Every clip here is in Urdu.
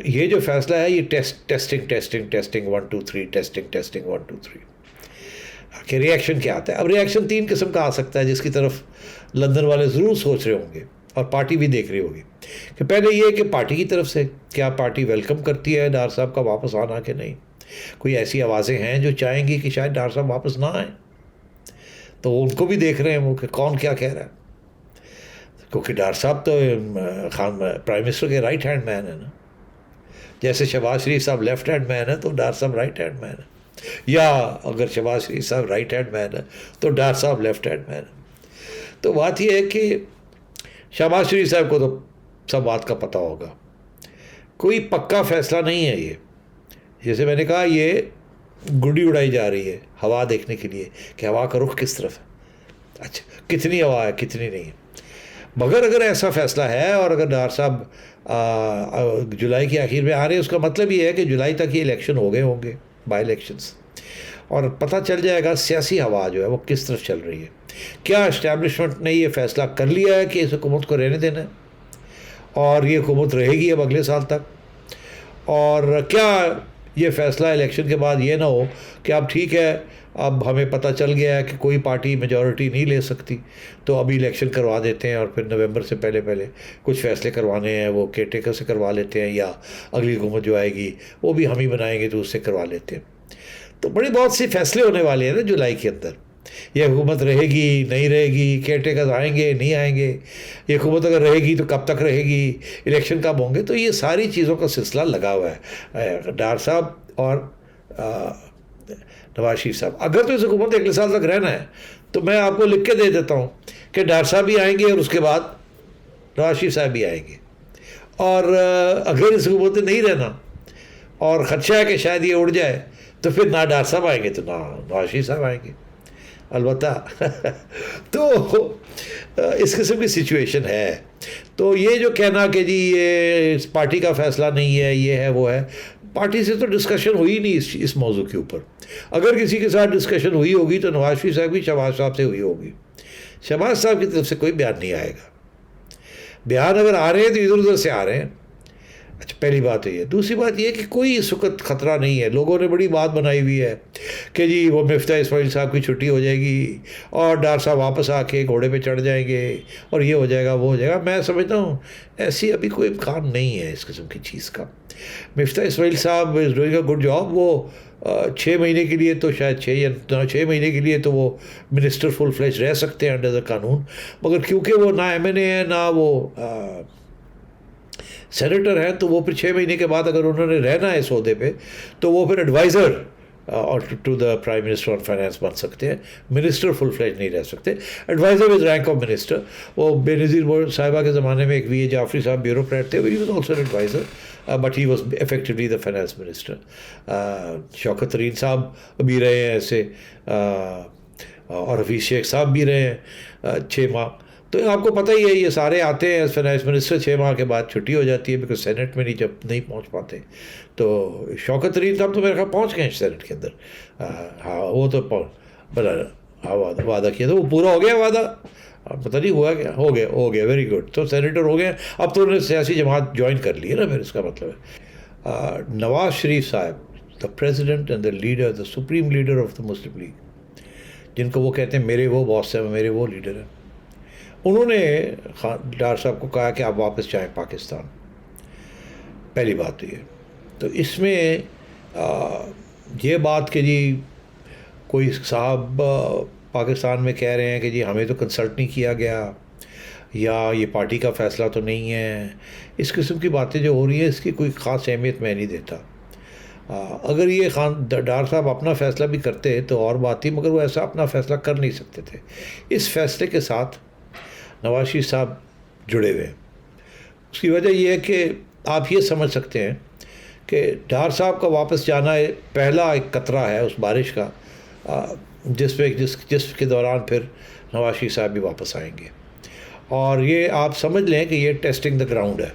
یہ جو فیصلہ ہے یہ ٹیسٹنگ 1 2 3 ٹیسٹنگ 1 2 3 کہ ریئیکشن کیا آتا ہے. اب ریئیکشن 3 قسم کا آ سکتا ہے جس کی طرف لندن والے ضرور سوچ رہے ہوں گے اور پارٹی بھی دیکھ رہی ہوگی. کہ پہلے یہ کہ پارٹی کی طرف سے کیا پارٹی ویلکم کرتی ہے ڈار صاحب کا واپس آنا کہ نہیں. کوئی ایسی آوازیں ہیں جو چاہیں گی کہ شاید ڈار صاحب واپس نہ آئیں, تو ان کو بھی دیکھ رہے ہیں وہ کہ کون کیا کہہ رہا ہے. کیونکہ ڈار صاحب تو خان پرائم منسٹر کے رائٹ ہینڈ مین ہے نا. جیسے شہباز شریف صاحب لیفٹ ہینڈ مین ہے تو ڈار صاحب رائٹ ہینڈ مین ہے, یا اگر شہباز شریف صاحب رائٹ ہینڈ مین ہے تو ڈار صاحب لیفٹ ہینڈ مین ہے. تو بات یہ ہے کہ شہباز شریف صاحب کو تو سب بات کا پتہ ہوگا. کوئی پکا فیصلہ نہیں ہے یہ. جیسے میں نے کہا یہ گڈی اڑائی جا رہی ہے ہوا دیکھنے کے لیے کہ ہوا کا رخ کس طرف ہے, اچھا کتنی ہوا ہے کتنی نہیں ہے. مگر اگر ایسا فیصلہ ہے اور اگر ڈار صاحب جولائی کے آخر میں آ رہے ہیں, اس کا مطلب یہ ہے کہ جولائی تک یہ الیکشن ہو گئے ہوں گے, بائی الیکشنز, اور پتہ چل جائے گا سیاسی ہوا جو ہے وہ کس طرف چل رہی ہے. کیا اسٹیبلشمنٹ نے یہ فیصلہ کر لیا ہے کہ اس حکومت کو رہنے دینا ہے اور یہ حکومت رہے گی اب اگلے سال تک, اور کیا یہ فیصلہ الیکشن کے بعد یہ نہ ہو کہ اب ٹھیک ہے اب ہمیں پتہ چل گیا ہے کہ کوئی پارٹی میجورٹی نہیں لے سکتی تو ابھی الیکشن کروا دیتے ہیں اور پھر نومبر سے پہلے کچھ فیصلے کروانے ہیں وہ کیئر ٹیکر سے کروا لیتے ہیں, یا اگلی حکومت جو آئے گی وہ بھی ہم ہی بنائیں گے تو اس سے کروا لیتے ہیں. تو بڑی بہت سی فیصلے ہونے والے ہیں نا جولائی کے اندر. یہ حکومت رہے گی نہیں رہے گی, کیئر ٹیکر آئیں گے نہیں آئیں گے, یہ حکومت اگر رہے گی تو کب تک رہے گی, الیکشن کب ہوں گے. تو یہ ساری چیزوں کا سلسلہ لگا ہوا ہے. ڈار صاحب اور نواز شریف صاحب اگر تو اس حکومت اگلے سال تک رہنا ہے تو میں آپ کو لکھ کے دے دیتا ہوں کہ ڈار صاحب بھی آئیں گے اور اس کے بعد نواز شریف صاحب بھی آئیں گے. اور اگر اس حکومت میں نہیں رہنا اور خدشہ ہے کہ شاید یہ اڑ جائے تو پھر نہ ڈار صاحب آئیں گے تو نہ نواز شریف صاحب آئیں گے البتہ. تو اس قسم کی سچویشن ہے. تو یہ جو کہنا کہ جی یہ اس پارٹی کا فیصلہ نہیں ہے یہ ہے وہ ہے, پارٹی سے تو ڈسکشن ہوئی نہیں اس موضوع کے اوپر. اگر کسی کے ساتھ ڈسکشن ہوئی ہوگی تو نواز شریف صاحب کی شہباز صاحب سے ہوئی ہوگی. شہباز صاحب کی طرف سے کوئی بیان نہیں آئے گا. بیان اگر آ رہے ہیں تو ادھر ادھر سے آ رہے ہیں. اچھا پہلی بات ہے یہ. دوسری بات یہ کہ کوئی اس وقت خطرہ نہیں ہے. لوگوں نے بڑی بات بنائی ہوئی ہے کہ جی وہ مفتاح اسماعیل صاحب کی چھٹی ہو جائے گی اور ڈار صاحب واپس آ کے گھوڑے پہ چڑھ جائیں گے اور یہ ہو جائے گا وہ ہو جائے گا. میں سمجھتا ہوں ایسی ابھی کوئی امکان نہیں ہے اس قسم کی چیز کا. مفتاح اسماعیل صاحب is doing a good job. وہ 6 مہینے کے لیے تو شاید 6 مہینے کے لیے تو وہ منسٹر فل فلیج رہ سکتے ہیں انڈر دا قانون, مگر کیونکہ وہ نہ ایم این اے ہے نہ وہ سینیٹر ہیں تو وہ پھر 6 مہینے کے بعد اگر انہوں نے رہنا ہے اس عہدے پہ تو وہ پھر ایڈوائزر اور to the prime minister on finance بن سکتے ہیں. منسٹر فل فلیج نہیں رہ سکتے. Adviser is rank of minister. وہ بے نظیر صاحبہ کے زمانے میں ایک وی اے جعفری صاحب بیوروکریٹ تھے, he was also an adviser but he was effectively the finance minister. Shaukat Tarin صاحب بھی رہے ہیں ایسے, اور حفیظ شیخ صاحب بھی رہے ہیں 6 ماہ. تو آپ کو پتہ ہی ہے یہ سارے آتے ہیں فائنانس منسٹر 6 ماہ کے بعد چھٹی ہو جاتی ہے بیکاز سینٹ میں نہیں پہنچ پاتے. تو شوکت ترین صاحب تو میرے خیال پہنچ گئے ہیں سینٹ کے اندر. ہاں وہ تو وعدہ کیا تھا وہ پورا ہو گیا وعدہ, پتہ نہیں ہوا کیا, ہو گیا ویری گڈ. تو سینیٹر ہو گئے, اب تو انہوں نے سیاسی جماعت جوائن کر لی ہے نا. پھر اس کا مطلب ہے نواز شریف صاحب the president and the leader, the supreme leader of the Muslim league, جن کو وہ کہتے ہیں میرے وہ باس ہیں میرے وہ لیڈر ہیں, انہوں نے ڈار صاحب کو کہا کہ آپ واپس جائیں پاکستان. پہلی بات تو یہ. تو اس میں یہ بات کہ جی کوئی صاحب پاکستان میں کہہ رہے ہیں کہ جی ہمیں تو کنسلٹ نہیں کیا گیا یا یہ پارٹی کا فیصلہ تو نہیں ہے, اس قسم کی باتیں جو ہو رہی ہیں اس کی کوئی خاص اہمیت میں نہیں دیتا. اگر یہ ڈار صاحب اپنا فیصلہ بھی کرتے تو اور بات تھی, مگر وہ ایسا اپنا فیصلہ کر نہیں سکتے تھے. اس فیصلے کے ساتھ نواز شریف صاحب جڑے ہوئے ہیں. اس کی وجہ یہ ہے کہ آپ یہ سمجھ سکتے ہیں کہ ڈار صاحب کا واپس جانا پہلا ایک قطرہ ہے اس بارش کا جس کے دوران پھر نواز شریف صاحب بھی واپس آئیں گے. اور یہ آپ سمجھ لیں کہ یہ ٹیسٹنگ دا گراؤنڈ ہے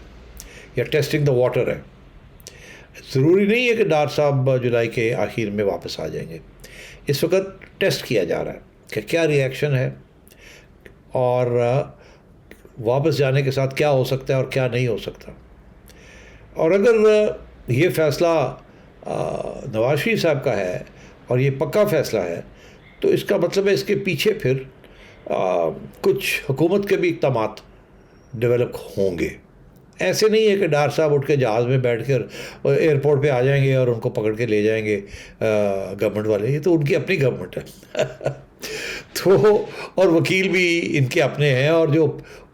یا ٹیسٹنگ دا واٹر ہے. ضروری نہیں ہے کہ ڈار صاحب جولائی کے آخر میں واپس آ جائیں گے. اس وقت ٹیسٹ کیا جا رہا ہے کہ کیا ری ایکشن ہے اور واپس جانے کے ساتھ کیا ہو سکتا ہے اور کیا نہیں ہو سکتا. اور اگر یہ فیصلہ نواز شریف صاحب کا ہے اور یہ پکا فیصلہ ہے تو اس کا مطلب ہے اس کے پیچھے پھر کچھ حکومت کے بھی اقدامات ڈیولپ ہوں گے. ایسے نہیں ہے کہ ڈار صاحب اٹھ کے جہاز میں بیٹھ کر ایئرپورٹ پہ آ جائیں گے اور ان کو پکڑ کے لے جائیں گے گورنمنٹ والے. یہ تو ان کی اپنی گورنمنٹ ہے تو اور وکیل بھی ان کے اپنے ہیں, اور جو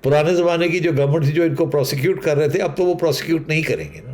پرانے زمانے کی جو گورنمنٹ تھی جو ان کو پروسیکیوٹ کر رہے تھے اب تو وہ پروسیکیوٹ نہیں کریں گے نا.